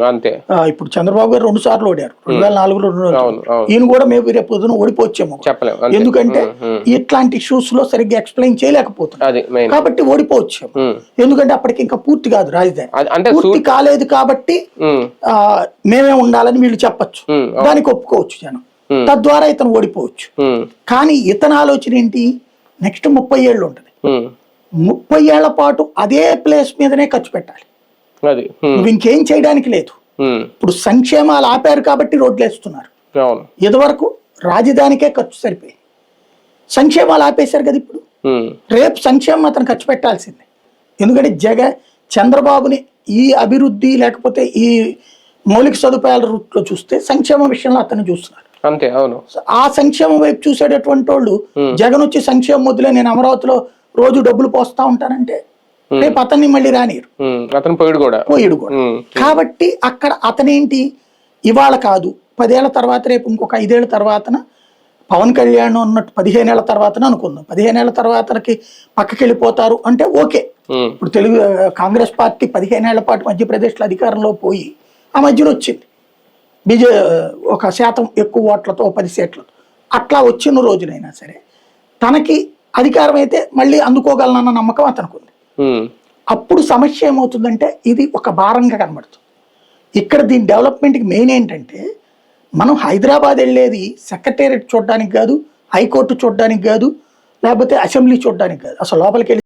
అంతే. ఇప్పుడు చంద్రబాబు గారు 2 సార్లు ఓడారు, 2004లో ఈయన కూడా మేము రేపు పొద్దున ఓడిపోవచ్చేమో. ఎందుకంటే ఇట్లాంటి ఇష్యూస్ లో సరిగ్గా ఎక్స్ప్లెయిన్ చేయలేకపోతున్నారు కాబట్టి ఓడిపోవచ్చేమో. ఎందుకంటే అప్పటికి ఇంకా పూర్తి కాదు రాజధాని, పూర్తి కాలేదు కాబట్టి మేమే ఉండాలని వీళ్ళు చెప్పచ్చు, దానికి ఒప్పుకోవచ్చు జనం, తద్వారా ఇతను ఓడిపోవచ్చు. కానీ ఇతని ఆలోచన ఏంటి, నెక్స్ట్ 30 ఏళ్ళు ఉంటుంది, 30 ఏళ్ల పాటు అదే ప్లేస్ మీదనే ఖర్చు పెట్టాలి, నువ్వు ఇంకేం చేయడానికి లేదు. ఇప్పుడు సంక్షేమాలు ఆపారు కాబట్టి రోడ్లు వేస్తున్నారు, ఇదివరకు రాజధానికే ఖర్చు సరిపోయి సంక్షేమాలు ఆపేశారు కదా. ఇప్పుడు రేపు సంక్షేమం అతను ఖర్చు పెట్టాల్సిందే. ఎందుకంటే చంద్రబాబుని ఈ అభివృద్ధి లేకపోతే ఈ మౌలిక సదుపాయాల రూట్లో చూస్తే సంక్షేమ విషయంలో అతను చూస్తున్నారు అంతే. అవును, ఆ సంక్షేమం వైపు చూసేటటువంటి వాళ్ళు జగన్ వచ్చి సంక్షేమం వద్దులే నేను అమరావతిలో రోజు డబ్బులు పోస్తా ఉంటానంటే రేపు అతన్ని మళ్ళీ రానియరు, పోయిడు కూడా. కాబట్టి అక్కడ అతనేంటి, ఇవాళ కాదు 10 ఏళ్ల తర్వాత, రేపు ఇంకొక 5 ఏళ్ల తర్వాతన పవన్ కళ్యాణ్ ఉన్నట్టు 15 ఏళ్ల తర్వాతన అనుకుందాం, 15 ఏళ్ల తర్వాతకి పక్కకి వెళ్ళిపోతారు అంటే ఓకే. ఇప్పుడు కాంగ్రెస్ పార్టీ 15 ఏళ్ల పాటు మధ్యప్రదేశ్లో అధికారంలో పోయి ఆ మధ్యలో వచ్చింది, ఒక శాతం ఎక్కువ ఓట్లతో 10 సీట్లతో అట్లా వచ్చిన రోజునైనా సరే తనకి అధికారం అయితే మళ్ళీ అందుకోగలనన్న నమ్మకం అతనికి ఉంది. అప్పుడు సమస్య ఏమవుతుందంటే ఇది ఒక భారంగా కనబడుతుంది. ఇక్కడ దీని డెవలప్మెంట్కి మెయిన్ ఏంటంటే మనం హైదరాబాద్ వెళ్ళేది సెక్రటేరియట్ చూడడానికి కాదు, హైకోర్టు చూడడానికి కాదు, లేకపోతే అసెంబ్లీ చూడడానికి కాదు, అసలు లోపలికి వెళ్ళి